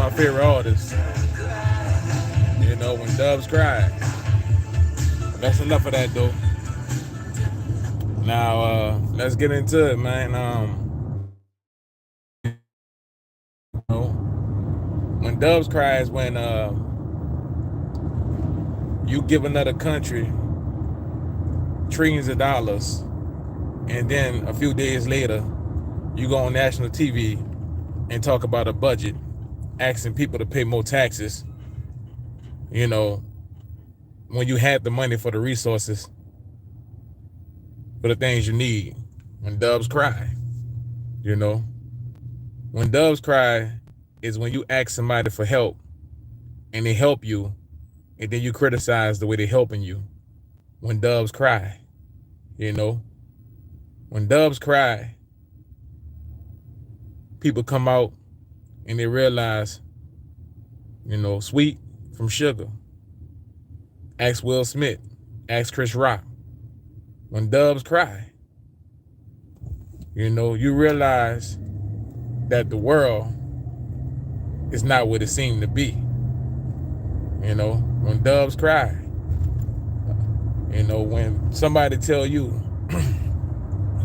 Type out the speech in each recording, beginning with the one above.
my favorite artists. You know, when doves cry. That's enough of that though. Now let's get into it, man. You know, when doves cry is when you give another country trillions of dollars, and then a few days later, you go on national TV and talk about a budget, asking people to pay more taxes. You know, when you had the money for the resources, for the things you need. When doves cry, you know, when doves cry is when you ask somebody for help and they help you, and then you criticize the way they're helping you. When doves cry, you know, when doves cry, people come out and they realize, you know, sweet from sugar. Ask Will Smith, ask Chris Rock. When doves cry, you know, you realize that the world is not what it seemed to be. You know, when doves cry, you know, when somebody tell you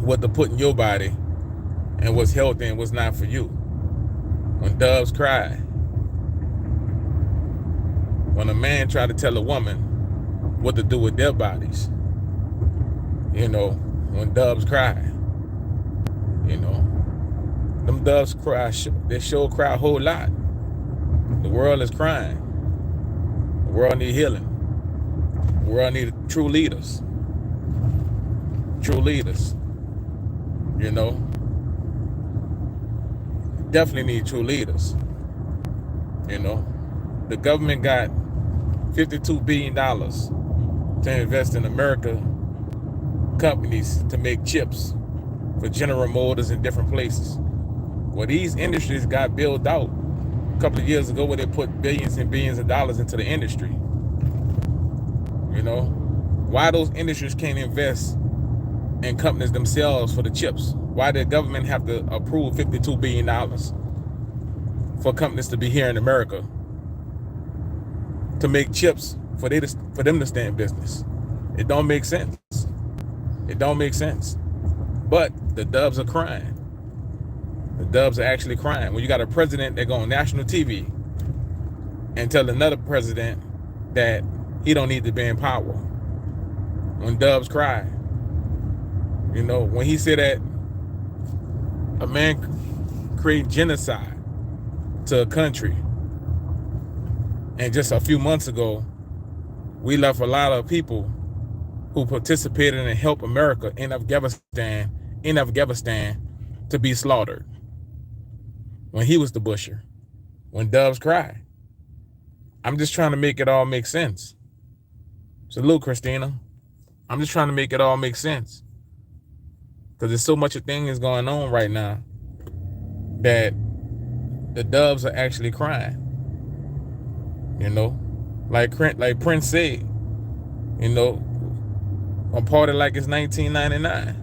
what to put in your body and what's healthy and what's not for you. When doves cry, when a man try to tell a woman what to do with their bodies, you know, when doves cry, you know, them doves cry, they sure cry a whole lot. The world is crying. The world need healing. The world need true leaders. True leaders. You know, definitely need true leaders. You know, the government got $52 billion to invest in America companies to make chips for General Motors in different places. Well, these industries got built out a couple of years ago where they put billions and billions of dollars into the industry. You know, why those industries can't invest in companies themselves for the chips? Why the government have to approve $52 billion for companies to be here in America to make chips for them to stay in business? It don't make sense. It don't make sense. But the doves are crying. The doves are actually crying. When you got a president that go on national TV and tell another president that he don't need to be in power. When doves cry. You know, when he said that a man create genocide to a country, and just a few months ago, we left a lot of people who participated and helped America in Afghanistan to be slaughtered. When he was the busher. When doves cry. I'm just trying to make it all make sense. Salute, Christina. I'm just trying to make it all make sense. Because there's so much of things going on right now that the doves are actually crying. You know, like Prince said, you know, I'm party like it's 1999.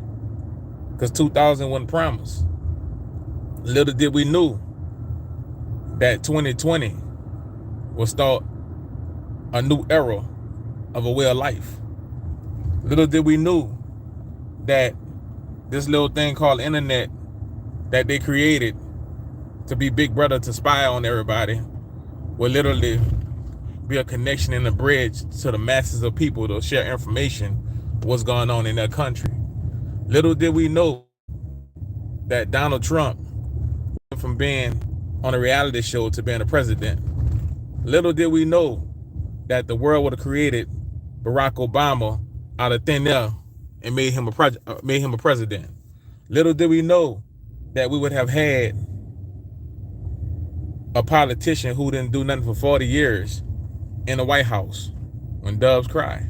Because 2000 wasn't promised. Little did we knew that 2020 will start a new era of a way of life. Little did we knew that this little thing called internet that they created to be Big Brother to spy on everybody will literally be a connection and a bridge to the masses of people to share information what's going on in their country. Little did we know that Donald Trump went from being on a reality show to being a president. Little did we know that the world would have created Barack Obama out of thin air and made him a president. Little did we know that we would have had a politician who didn't do nothing for 40 years in the White House. When doves cry.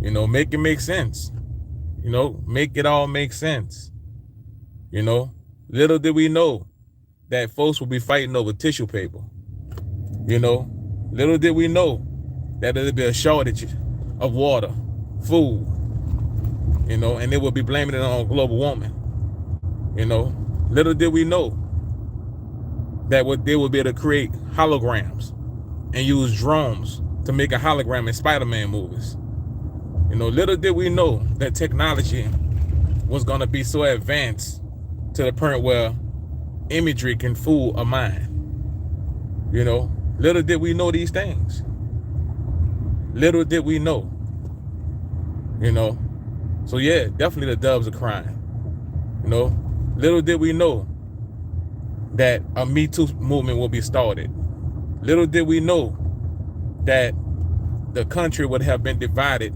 You know, make it make sense. You know, make it all make sense. You know, little did we know that folks would be fighting over tissue paper. You know, little did we know that there'd be a shortage of water, food, you know, and they would be blaming it on global warming. You know, little did we know that they would be able to create holograms and use drones to make a hologram in Spider-Man movies. You know, little did we know that technology was going to be so advanced to the point where imagery can fool a mind. You know, little did we know these things. Little did we know. You know, so yeah, definitely the dubs are crying. You know, little did we know that a Me Too movement will be started. Little did we know that the country would have been divided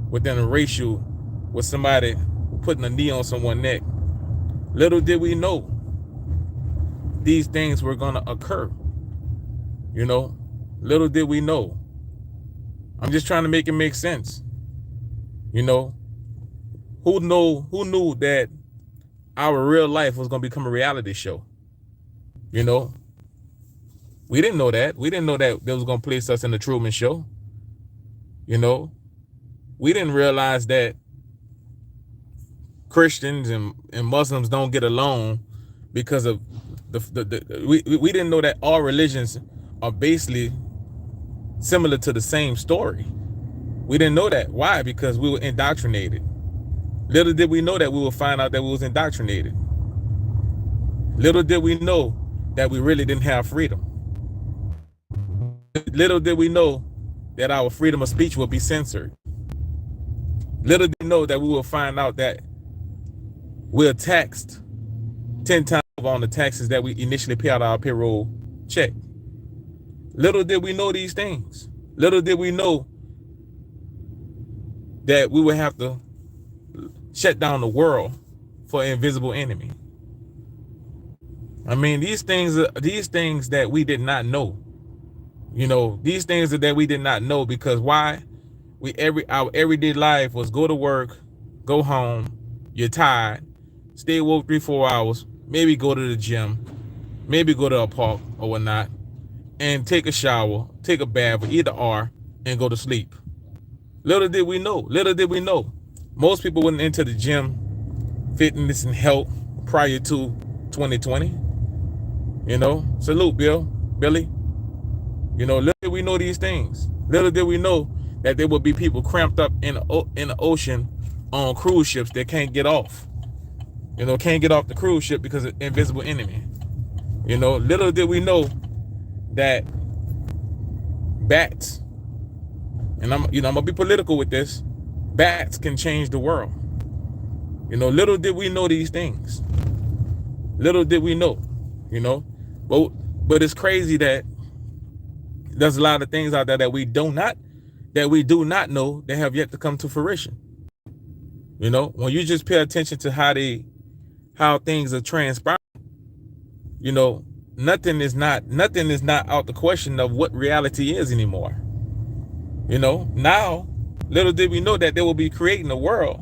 within a racial with somebody putting a knee on someone's neck. Little did we know these things were going to occur. You know, little did we know. I'm just trying to make it make sense. You know, who knew that our real life was going to become a reality show? You know, we didn't know that. We didn't know that they was going to place us in the Truman Show. You know, we didn't realize that Christians and Muslims don't get along because of we didn't know that all religions are basically similar to the same story. We didn't know that. Why? Because we were indoctrinated. Little did we know that we would find out that we was indoctrinated. Little did we know that we really didn't have freedom. Little did we know that our freedom of speech would be censored. Little did we know that we will find out that we're taxed 10 times on the taxes that we initially pay out of our payroll check. Little did we know these things. Little did we know that we would have to shut down the world for an invisible enemy. I mean, these things that we did not know. You know, these things that we did not know, because why? Our everyday life was go to work, go home, you're tired, stay woke 3-4 hours, maybe go to the gym, maybe go to a park or whatnot, and take a shower, take a bath, or either or, and go to sleep. Little did we know. Most people went into the gym, fitness and health prior to 2020. You know, salute Billy. You know, little did we know these things. Little did we know that there would be people cramped up in the ocean on cruise ships that can't get off. You know, can't get off the cruise ship because of invisible enemy. You know, little did we know that bats, and I'm gonna be political with this, bats can change the world. You know, little did we know these things. Little did we know, you know. But it's crazy that there's a lot of things out there that we do not know that have yet to come to fruition. You know, when you just pay attention to how things are transpiring, you know, nothing is not out the question of what reality is anymore. You know, now, little did we know that they will be creating a world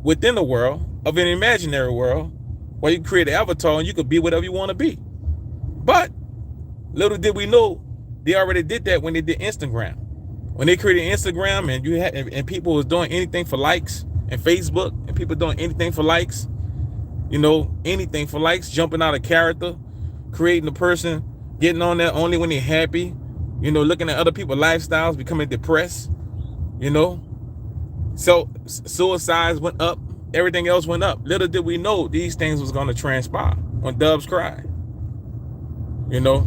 within a world of an imaginary world where you create an avatar and you could be whatever you want to be. But little did we know they already did that when they did Instagram. When they created Instagram and people was doing anything for likes, and Facebook and people doing anything for likes, you know, anything for likes, jumping out of character, creating a person, getting on there only when they're happy, you know, looking at other people's lifestyles, becoming depressed, you know. So suicides went up, everything else went up. Little did we know these things was going to transpire when Dubs cried. You know,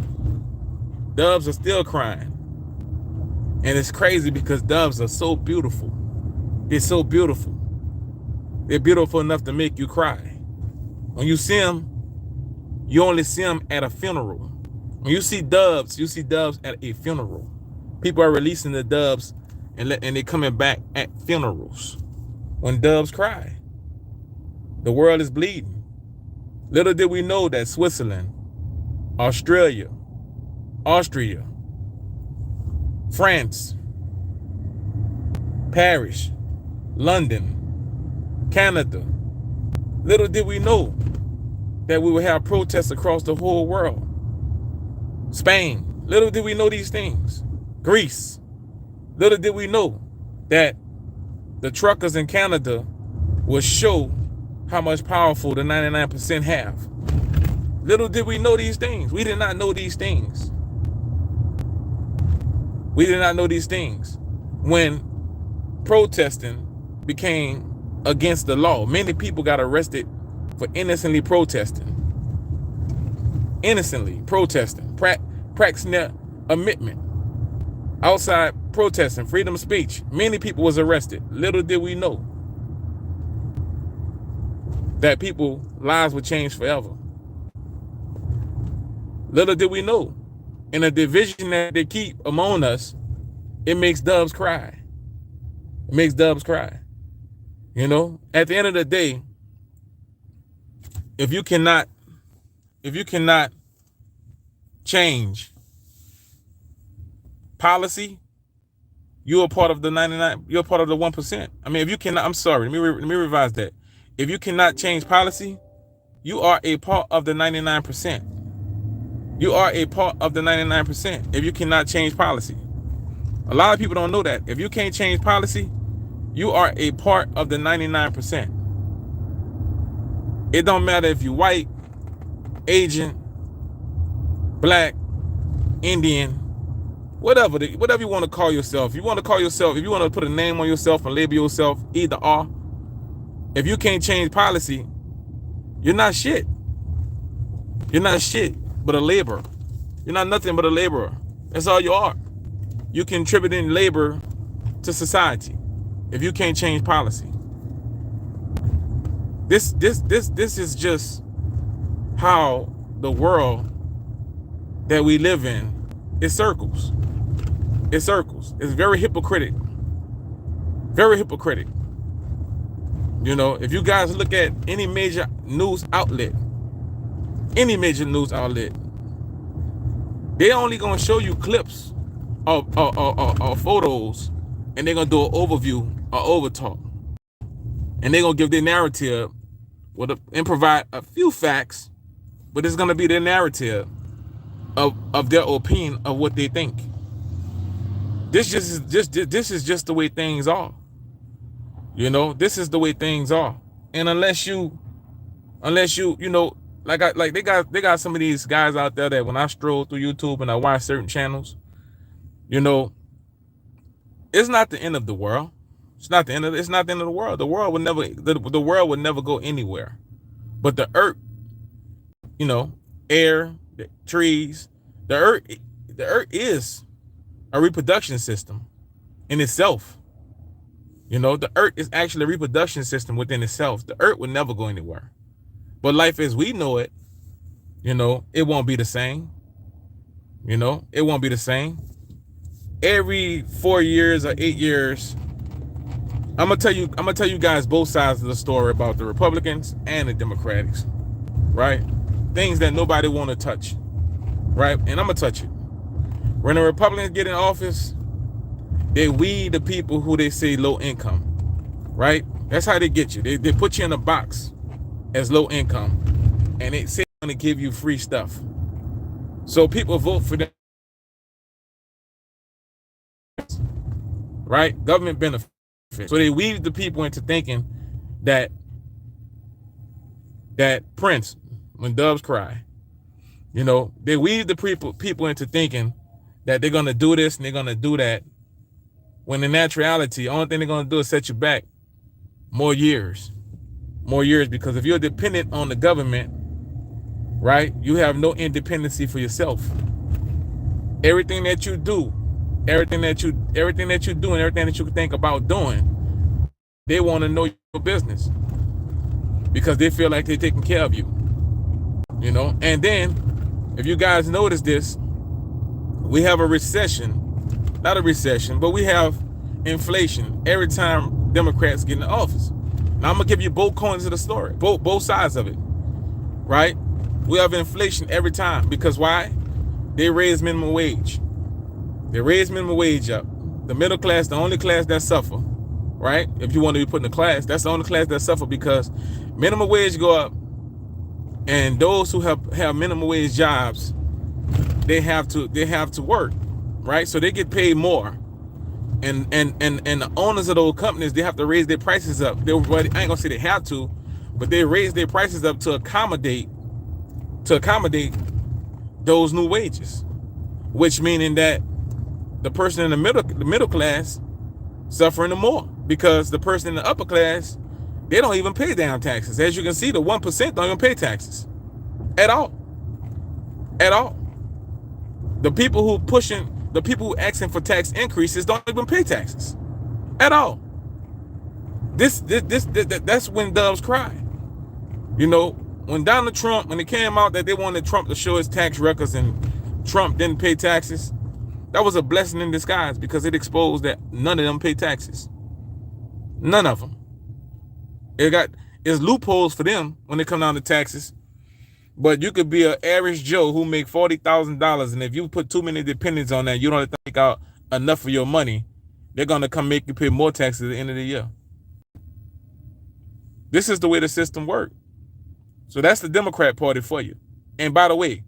Dubs are still crying. And it's crazy because Dubs are so beautiful. They're so beautiful. They're beautiful enough to make you cry. When you see them, you only see them at a funeral. When you see Dubs at a funeral. People are releasing the Dubs and they're coming back at funerals. When Dubs cry, the world is bleeding. Little did we know that Switzerland, Australia, Austria, France, Paris, London, Canada. Little did we know that we would have protests across the whole world. Spain. Little did we know these things. Greece. Little did we know that the truckers in Canada will show how much powerful the 99% have. Little did we know these things. We did not know these things. We did not know these things. When protesting became against the law, many people got arrested for innocently protesting. Innocently protesting. Practicing their amendment. Outside protesting, freedom of speech. Many people was arrested. Little did we know that people's lives would change forever. Little did we know, in a division that they keep among us, it makes doves cry. It makes doves cry. You know, at the end of the day, if you cannot change policy, you're a part of the 99, you're a part of the 1%. I mean, if you cannot, I'm sorry, let me revise that. If you cannot change policy, you are a part of the 99%. You are a part of the 99% if you cannot change policy. A lot of people don't know that. If you can't change policy, you are a part of the 99%. It don't matter if you're white, Asian, black, Indian, whatever you want to call yourself. You want to call yourself, if you want to put a name on yourself and label yourself either or, if you can't change policy, you're not shit. You're not shit but a laborer. You're not nothing but a laborer. That's all you are. You contributing labor to society if you can't change policy. This is just how the world that we live in, it circles. It circles. It's very hypocritic. Very hypocritic. You know, if you guys look at any major news outlet, they only gonna show you clips of photos, and they're gonna do an overview or overtalk, and they're gonna give their narrative and provide a few facts, but it's gonna be their narrative of their opinion of what they think. This is just the way things are. You know, this is the way things are. And unless you know, like they got some of these guys out there that when I stroll through YouTube and I watch certain channels, you know, it's not the end of the world. It's not the end of the world. The world would never go anywhere. But the earth, you know, air, the trees, the earth is a reproduction system in itself. You know, the earth is actually a reproduction system within itself. The earth would never go anywhere. But life as we know it, you know, it won't be the same. You know, it won't be the same. Every 4 years or 8 years, I'm gonna tell you guys both sides of the story about the Republicans and the Democrats, right? Things that nobody want to touch, right? And I'm gonna touch it. When the Republicans get in office, they weed the people who they say low income, right? That's how they get you. They put you in a box as low income, and they say they're going to give you free stuff. So people vote for them, right? Government benefits. So they weave the people into thinking that Prince, when doves cry, you know, they weave the people into thinking that they're going to do this and they're going to do that, when in actuality, the only thing they're going to do is set you back more years, because if you're dependent on the government, right, you have no independency for yourself. Everything that you do, everything that you do, and everything that you think about doing, they want to know your business because they feel like they're taking care of you, you know. And then, if you guys notice this, we have a recession. Not a recession, but we have inflation every time Democrats get in office. Now I'm gonna give you both coins of the story, both sides of it, right? We have inflation every time because why? They raise minimum wage. They raise minimum wage up. The middle class, the only class that suffer, right? If you want to be put in a class, that's the only class that suffer because minimum wage go up, and those who have minimum wage jobs, they have to work. Right, so they get paid more, and the owners of those companies, they have to raise their prices up. I ain't gonna say they have to, but they raise their prices up to accommodate to accommodate those new wages, which meaning that the person in the middle class suffering the more, because the person in the upper class, they don't even pay damn taxes. As you can see, the 1% don't even pay taxes at all. At all. The people who asking for tax increases don't even pay taxes at all. That's when doves cry. You know, when Donald Trump, when it came out that they wanted Trump to show his tax records and Trump didn't pay taxes, that was a blessing in disguise, because it exposed that none of them pay taxes. None of them. It's loopholes for them when it comes down to taxes. But you could be an average Joe who make $40,000, and if you put too many dependents on that, you don't take out enough of your money, they're gonna come make you pay more taxes at the end of the year. This is the way the system works. So that's the Democrat Party for you. And by the way,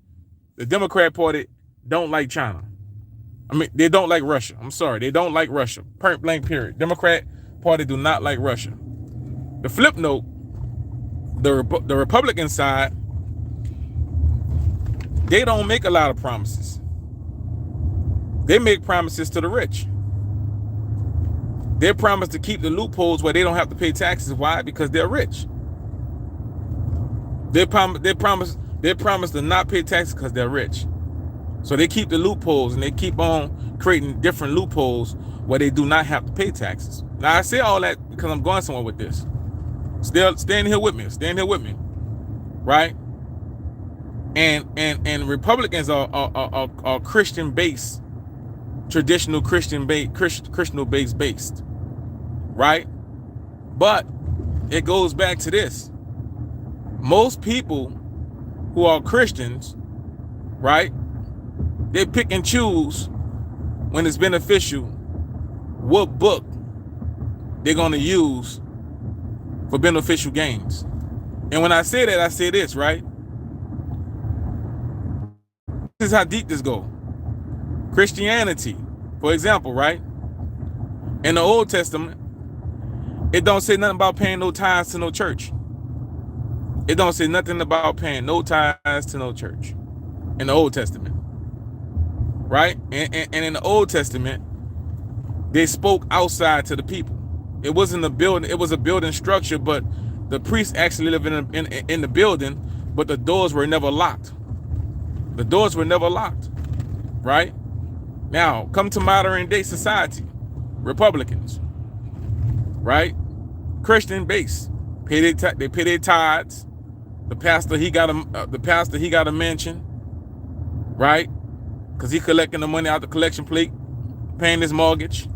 the Democrat Party don't like China. I mean, they don't like Russia. I'm sorry, they don't like Russia. Point blank period. Democrat Party do not like Russia. The flip note, the Republican side, they don't make a lot of promises. They make promises to the rich. They promise to keep the loopholes where they don't have to pay taxes. Why? Because they're rich. They promise to not pay taxes because they're rich. So they keep the loopholes, and they keep on creating different loopholes where they do not have to pay taxes. Now I say all that because I'm going somewhere with this. Stand here with me. Stand here with me. Right? And Republicans are Christian based, traditional Christian based, right? But it goes back to this. Most people who are Christians, right? They pick and choose when it's beneficial what book they're going to use for beneficial gains. And when I say that, I say this, right? This is how deep this goes. Christianity, for example, right? In the Old Testament, it don't say nothing about paying no tithes to no church. It don't say nothing about paying no tithes to no church in the Old Testament, right? And in the Old Testament, they spoke outside to the people. It wasn't a building; it was a building structure, but the priests actually lived in the building, but the doors were never locked. The doors were never locked, right? Now, come to modern day society, Republicans, right? Christian base, they pay their tithes. The pastor he got a mansion, right? Because he collecting the money out the collection plate, paying his mortgage,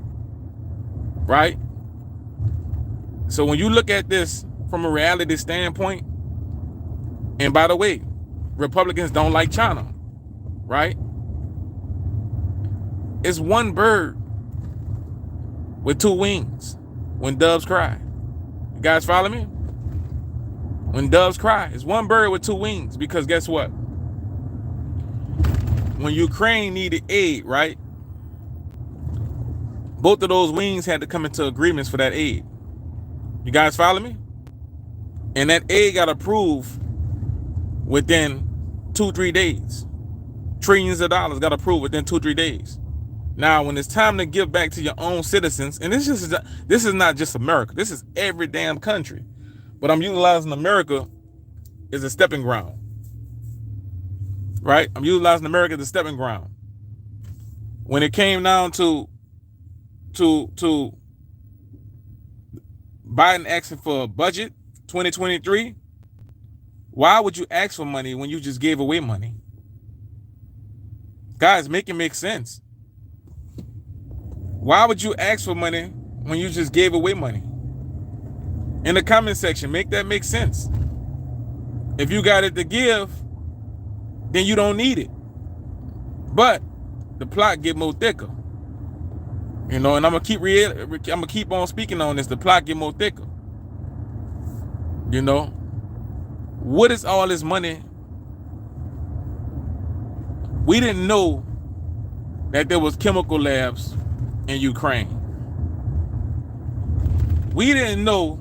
right? So when you look at this from a reality standpoint, and by the way, Republicans don't like China, right? It's one bird with two wings when doves cry. You guys follow me? When doves cry, it's one bird with two wings, because guess what? When Ukraine needed aid, right? Both of those wings had to come into agreements for that aid. You guys follow me? And that aid got approved within 2-3 days. Trillions of dollars got approved within 2-3 days. Now, when it's time to give back to your own citizens, and this is not just America, this is every damn country, but I'm utilizing America as a stepping ground, right? I'm utilizing America as a stepping ground. When it came down to Biden asking for a budget 2023, why would you ask for money when you just gave away money? Guys, make it make sense. Why would you ask for money when you just gave away money? In the comment section, make that make sense. If you got it to give, then you don't need it. But the plot get more thicker. You know, and I'm gonna keep on speaking on this. The plot get more thicker. You know, what is all this money? We didn't know that there was chemical labs in Ukraine. We didn't know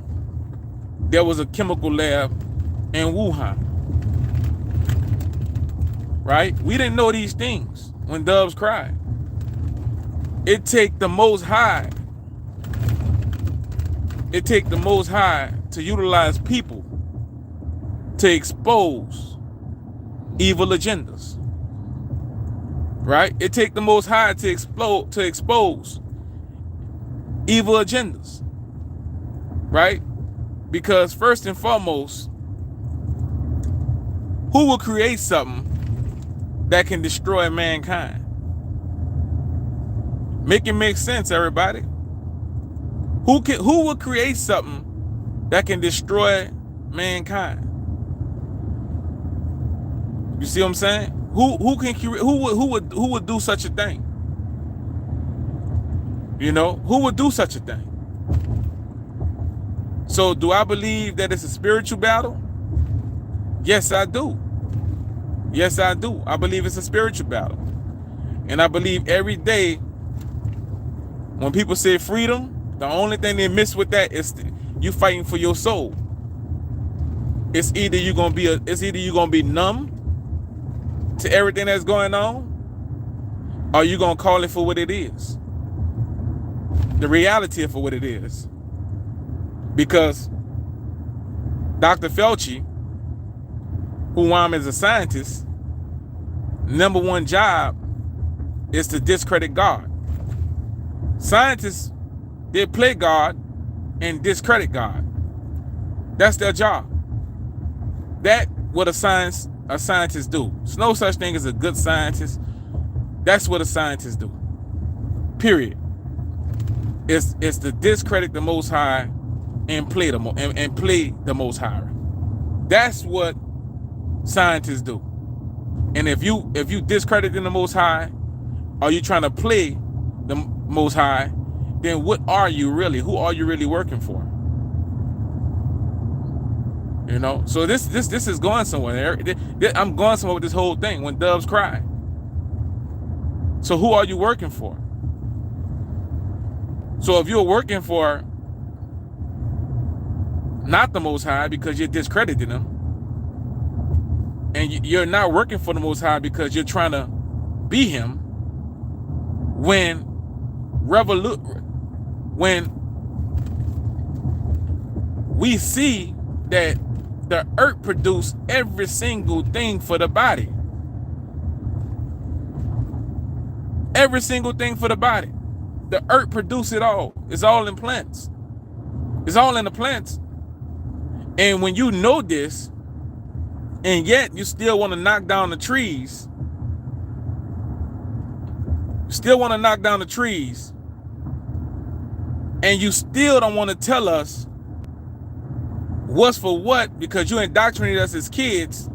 there was a chemical lab in Wuhan. right? We didn't know these things when doves cried. It take the Most High. It take the Most High to utilize people to expose evil agendas, right? It take the Most High to expose evil agendas, right? Because first and foremost, who will create something that can destroy mankind? Make it make sense, everybody. Who will create something that can destroy mankind? You see what I'm saying? Who can create? Who would do such a thing? You know, who would do such a thing? So do I believe that it's a spiritual battle? Yes, I do. Yes, I do. I believe it's a spiritual battle. And I believe every day when people say freedom, the only thing they miss with that is you fighting for your soul. It's either you're gonna be numb to everything that's going on, or you're gonna call it for what it is. The reality for what it is. Because Dr. Fauci, who I'm as a scientist, number one job is to discredit God. Scientists, they play God and discredit God. That's their job. That's what a scientist do. There's no such thing as a good scientist. That's what a scientist do. Period. It's to discredit the Most High and play the Most High. That's what scientists do. And if you discredit the Most High, or you trying to play the Most High, then what are you really? Who are you really working for? You know. So this is going somewhere. I'm going somewhere with this whole thing. When doves cry. So who are you working for? So if you're working for not the Most High because you're discrediting him, and you're not working for the Most High because you're trying to be him, when we see that the earth produces every single thing for the body. Every single thing for the body. The earth produces it all. It's all in plants. It's all in the plants. And when you know this, and yet you still want to knock down the trees, and you still don't want to tell us what's for what, because you indoctrinated us as kids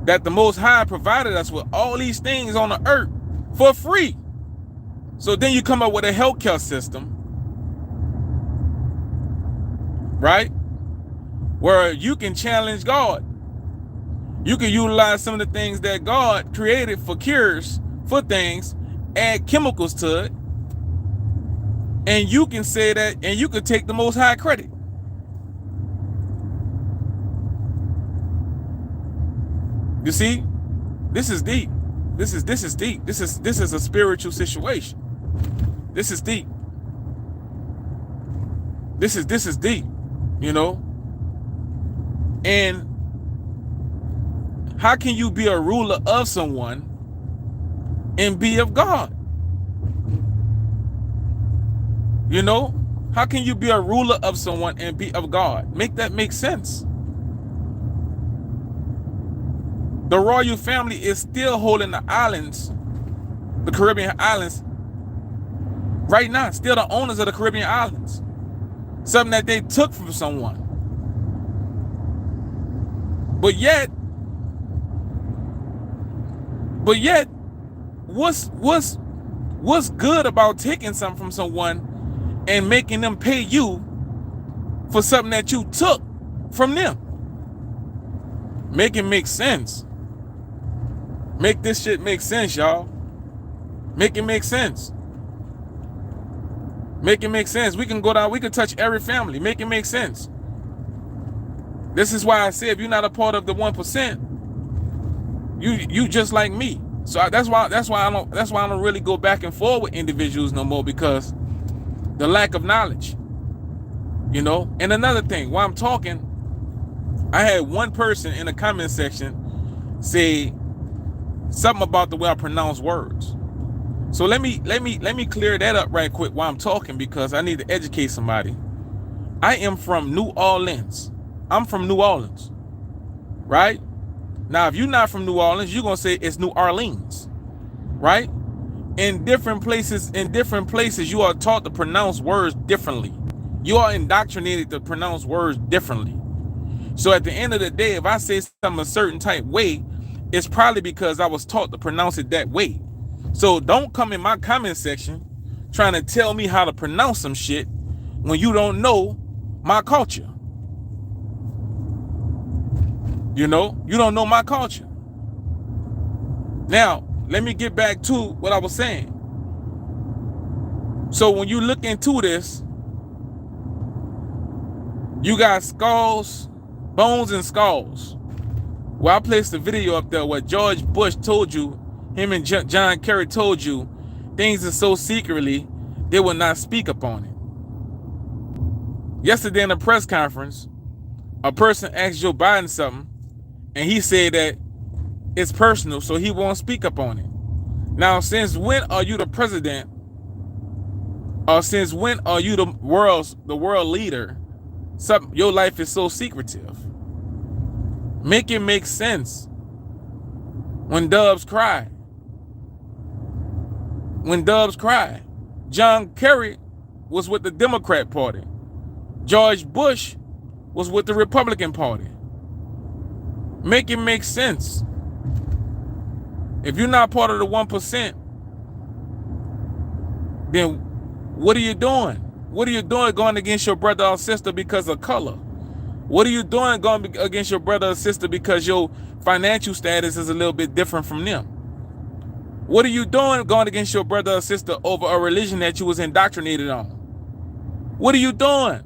that the Most High provided us with all these things on the earth for free. So then you come up with a healthcare system, right, where you can challenge God. You can utilize some of the things that God created for cures, for things, add chemicals to it, and you can say that, and you can take the Most High credit. You see, this is deep. This is deep. This is a spiritual situation. This is deep. This is deep, you know. And how can you be a ruler of someone and be of God? You know, how can you be a ruler of someone and be of God? Make that make sense. The royal family is still holding the islands, the Caribbean islands, right now. Still the owners of the Caribbean islands. Something that they took from someone. But yet, what's good about taking something from someone and making them pay you for something that you took from them? Make it make sense. Make this shit make sense, y'all. Make it make sense. Make it make sense. We can go down, we can touch every family. Make it make sense. This is why I say if you're not a part of the 1%, You just like me. So that's why I don't really go back and forth with individuals no more, because the lack of knowledge. You know. And another thing, while I'm talking, I had one person in the comment section say something about the way I pronounce words. So let me clear that up right quick while I'm talking, because I need to educate somebody. I am from New Orleans. I'm from New Orleans, right? Now, if you're not from New Orleans, you're gonna say it's New Orleans, right? In different places, you are taught to pronounce words differently. You are indoctrinated to pronounce words differently. So at the end of the day, if I say something a certain type way, it's probably because I was taught to pronounce it that way. So don't come in my comment section trying to tell me how to pronounce some shit when you don't know my culture. You know, you don't know my culture. Now, let me get back to what I was saying. So when you look into this, you got skulls, bones and skulls. Well, I placed a video up there where George Bush told you, him and John Kerry told you, things are so secretly, they will not speak upon it. Yesterday in a press conference, a person asked Joe Biden something, and he said that it's personal, so he won't speak up on it. Now, since when are you the president, or since when are you the world leader? Your life is so secretive. Make it make sense. When doves cry. When doves cry. John Kerry was with the Democrat Party. George Bush was with the Republican Party. Make it make sense. If you're not part of the 1%, then what are you doing? What are you doing going against your brother or sister because of color? What are you doing going against your brother or sister because your financial status is a little bit different from them? What are you doing going against your brother or sister over a religion that you was indoctrinated on? What are you doing?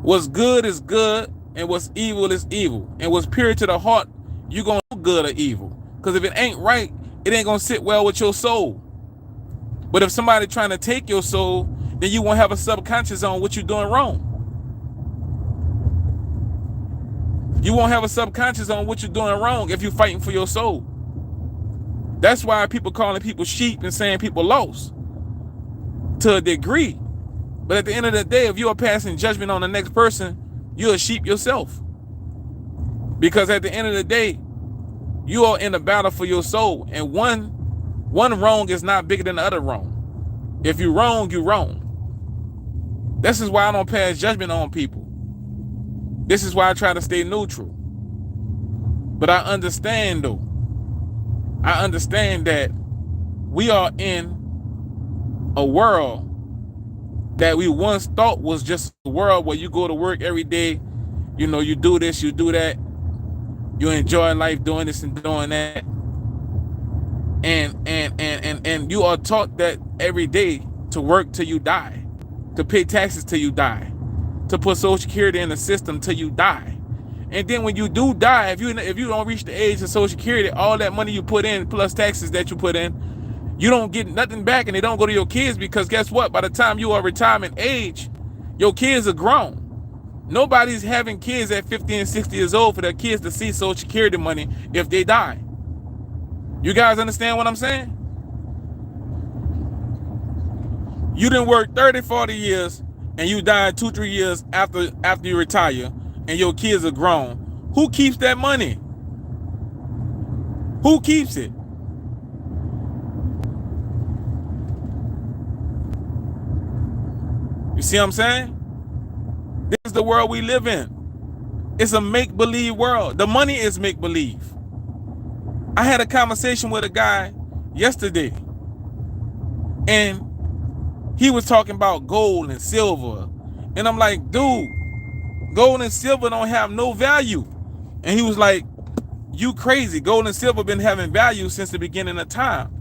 What's good is good, and what's evil is evil. And what's pure to the heart, you're going to do good or evil. Because if it ain't right, it ain't going to sit well with your soul. But if somebody trying to take your soul, then you won't have a subconscious on what you're doing wrong. You won't have a subconscious on what you're doing wrong if you're fighting for your soul. That's why people calling people sheep and saying people lost to a degree. But at the end of the day, if you are passing judgment on the next person, you're a sheep yourself. Because at the end of the day, you are in a battle for your soul. And one wrong is not bigger than the other wrong. If you're wrong, you're wrong. This is why I don't pass judgment on people. This is why I try to stay neutral. But I understand, though. I understand that we are in a world that we once thought was just a world where you go to work every day, you know, you do this, you do that, you enjoy life doing this and doing that. And you are taught that every day to work till you die, to pay taxes till you die, to put Social Security in the system till you die. And then when you do die, if you don't reach the age of Social Security, all that money you put in plus taxes that you put in, you don't get nothing back, and they don't go to your kids, because guess what? By the time you are retirement age, your kids are grown. Nobody's having kids at 50 and 60 years old for their kids to see Social Security money if they die. You guys understand what I'm saying? You didn't work 30, 40 years, and you died 2-3 years after you retire, and your kids are grown. Who keeps that money? Who keeps it? You see what I'm saying? This is the world we live in. It's a make-believe world. The money is make-believe. I had a conversation with a guy yesterday, and he was talking about gold and silver. And I'm like, dude, gold and silver don't have no value. And he was like, you crazy. Gold and silver been having value since the beginning of time.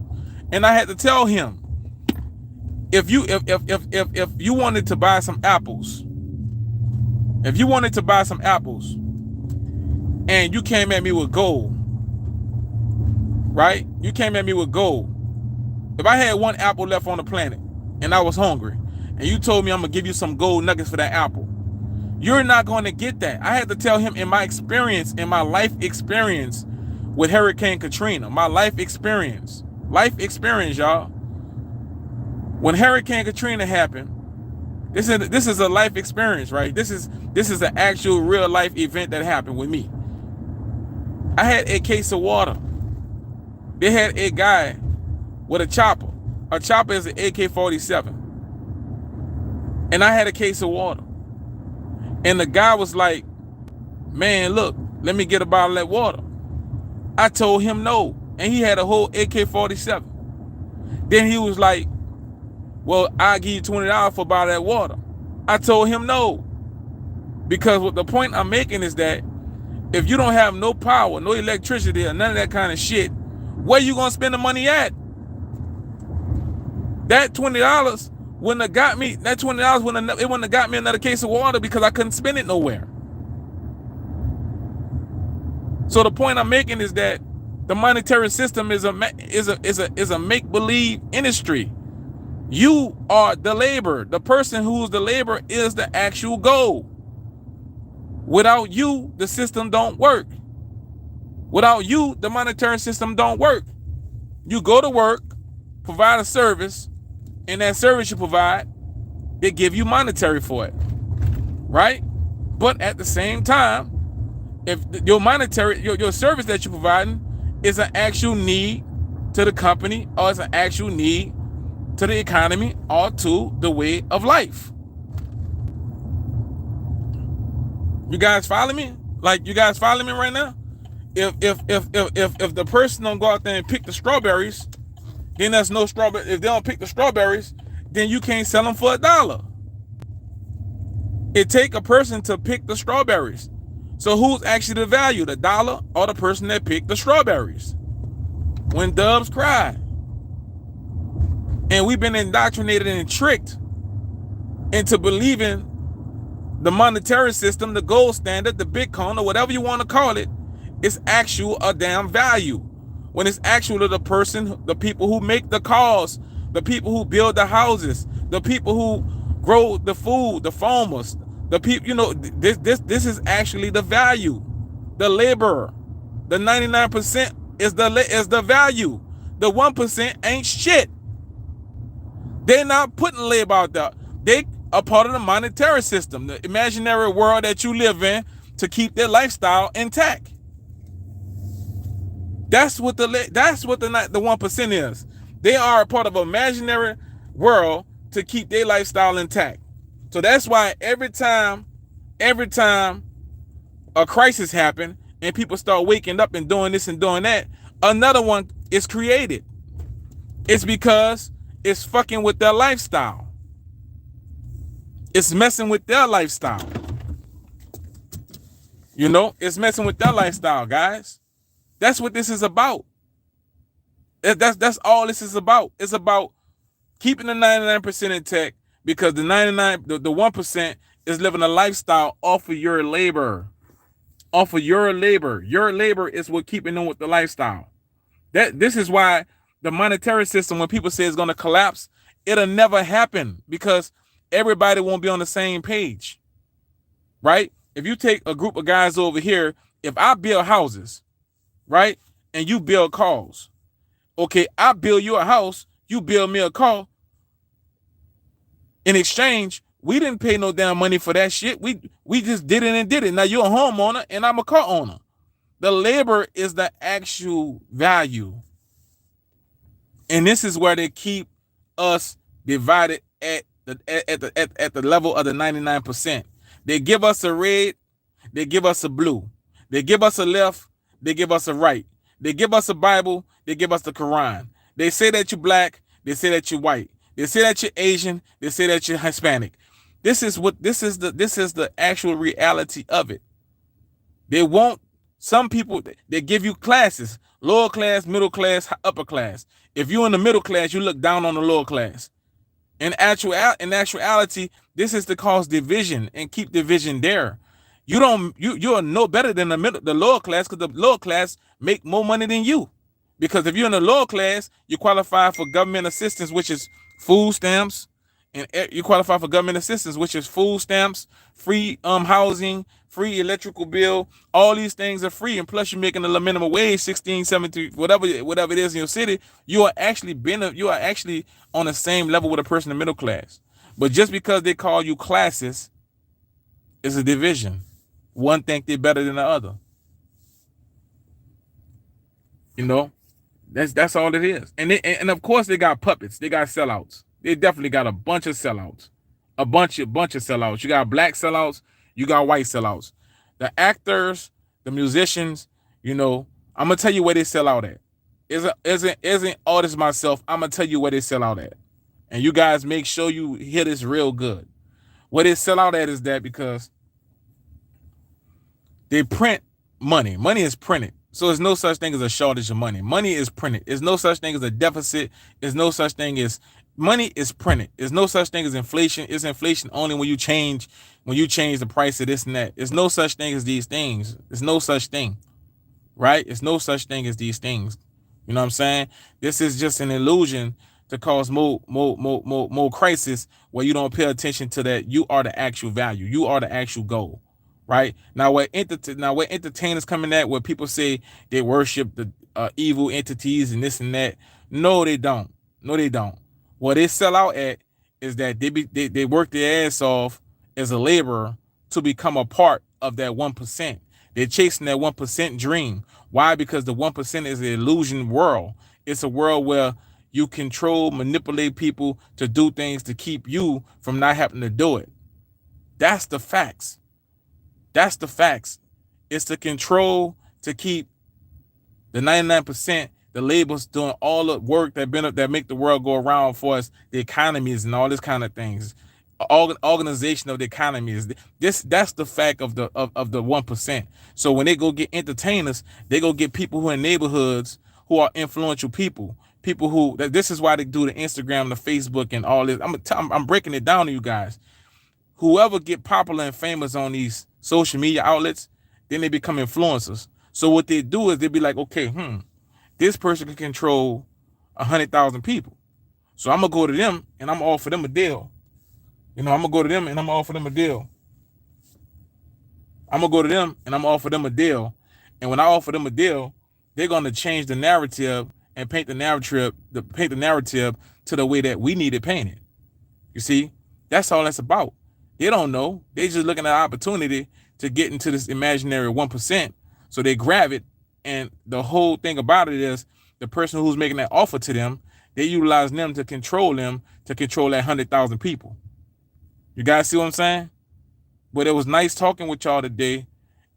And I had to tell him, if you wanted to buy some apples, and you came at me with gold, right? You came at me with gold. If I had one apple left on the planet and I was hungry, and you told me I'm gonna give you some gold nuggets for that apple, you're not going to get that. I had to tell him in my experience, in my life experience with Hurricane Katrina, my life experience, y'all. When Hurricane Katrina happened, this is a life experience, right? This is an actual real life event that happened with me. I had a case of water. They had a guy with a chopper. A chopper is an AK-47. And I had a case of water. And the guy was like, man, look, let me get a bottle of that water. I told him no. And he had a whole AK-47. Then he was like, well, I'll give you $20 for a bottle of that water. I told him no. Because what the point I'm making is that if you don't have no power, no electricity, or none of that kind of shit, where you gonna spend the money at? That $20 wouldn't have got me. That $20 wouldn't have got me another case of water because I couldn't spend it nowhere. So the point I'm making is that the monetary system is a make-believe industry. You are the labor. The person who's the labor is the actual goal. Without you, the system don't work. Without you, the monetary system don't work. You go to work, provide a service, and that service you provide, they give you monetary for it, right? But at the same time, if your monetary, your service that you're providing is an actual need to the company, or it's an actual need to the economy, or to the way of life. You guys follow me? Like, you guys follow me right now? If the person don't go out there and pick the strawberries, then there's no strawberry. If they don't pick the strawberries, then you can't sell them for $1. It take a person to pick the strawberries. So who's actually the value, the dollar or the person that picked the strawberries? When doves cry. And we've been indoctrinated and tricked into believing the monetary system, the gold standard, the Bitcoin, or whatever you want to call it, is actual a damn value. When it's actual to the person, the people who make the cars, the people who build the houses, the people who grow the food, the farmers, the people, you know, this is actually the value. The laborer, the 99% is the value. The 1% ain't shit. They're not putting labor out there. They are part of the monetary system, the imaginary world that you live in to keep their lifestyle intact. That's what the 1% is. They are a part of an imaginary world to keep their lifestyle intact. So that's why every time a crisis happens and people start waking up and doing this and doing that, another one is created. It's because it's fucking with their lifestyle. It's messing with their lifestyle. You know, it's messing with their lifestyle, guys. That's what this is about. That's all this is about. It's about keeping the 99% intact, because the 1% is living a lifestyle off of your labor. Off of your labor. Your labor is what keeping them with the lifestyle. This is why the monetary system, when people say it's going to collapse, it'll never happen, because everybody won't be on the same page. Right? If you take a group of guys over here, if I build houses, right, and you build cars, okay, I build you a house, you build me a car. In exchange, we didn't pay no damn money for that shit. We just did it and did it. Now you're a homeowner and I'm a car owner. The labor is the actual value. And this is where they keep us divided at the level of the 99%. They give us a red, they give us a blue. They give us a left, they give us a right. They give us a Bible, they give us the Quran. They say that you're black, they say that you're white. They say that you're Asian, they say that you're Hispanic. This is the actual reality of it. They want some people, they give you classes, lower class, middle class, upper class. If you're in the middle class, you look down on the lower class. In actuality, this is to cause division and keep division there. You are no better than the lower class, because the lower class make more money than you. Because if you're in the lower class, you qualify for government assistance, which is food stamps, and you qualify for government assistance, which is food stamps, free housing, free electrical bill. All these things are free, and plus you're making the minimum wage, 16, 17, whatever it is in your city. You are actually on the same level with a person in the middle class. But just because they call you classes is a division. One think they're better than the other. You know, that's all it is. And of course they got puppets. They got sellouts. They definitely got a bunch of sellouts. A bunch of sellouts. You got black sellouts, you got white sellouts. The actors, the musicians, I'm gonna tell you where they sell out at. Isn't artist myself, I'm gonna tell you where they sell out at. And you guys make sure you hear this real good. What they sell out at is that because they print money. Money is printed. So there's no such thing as a shortage of money. Money is printed. There's no such thing as a deficit. There's no such thing as money is printed. There's no such thing as inflation. It's inflation only when you change the price of this and that. There's no such thing as these things. There's no such thing. Right? It's no such thing as these things. You know what I'm saying? This is just an illusion to cause more crisis where you don't pay attention to that. You are the actual value. You are the actual goal. Right now, where entertainers coming at, where people say they worship the evil entities and this and that. No, they don't. No, they don't. What they sell out at is that they work their ass off as a laborer to become a part of that 1%. They're chasing that 1% dream. Why? Because the 1% is an illusion world. It's a world where you control, manipulate people to do things to keep you from not having to do it. That's the facts. That's the facts. It's the control to keep the 99%, the labels doing all the work that make the world go around for us, the economies and all this kind of things. Organization of the economies. That's the fact of the 1%. So when they go get entertainers, they go get people who are in neighborhoods who are influential people who, this is why they do the Instagram, the Facebook, and all this. I'm breaking it down to you guys. Whoever get popular and famous on these social media outlets, then they become influencers. So what they do is they be like, okay, this person can control 100,000 people. So I'm gonna go to them and I'm gonna offer them a deal. I'm gonna go to them and I'm gonna offer them a deal. I'm gonna go to them and I'm gonna offer them a deal. And when I offer them a deal, they're gonna change the narrative and paint the narrative to the way that we need it painted. You see, that's all that's about. They don't know. They just looking at an opportunity to get into this imaginary 1%. So they grab it. And the whole thing about it is the person who's making that offer to them, they utilize them to control that 100,000 people. You guys see what I'm saying? But it was nice talking with y'all today.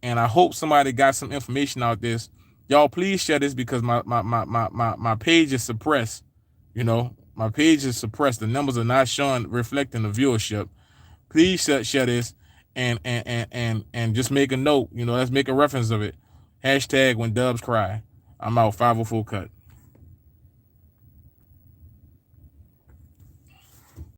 And I hope somebody got some information out this. Y'all please share this because my page is suppressed. My page is suppressed. The numbers are not reflecting the viewership. Please share this and just make a note. Let's make a reference of it. # when dubs cry. I'm out. 504 cut.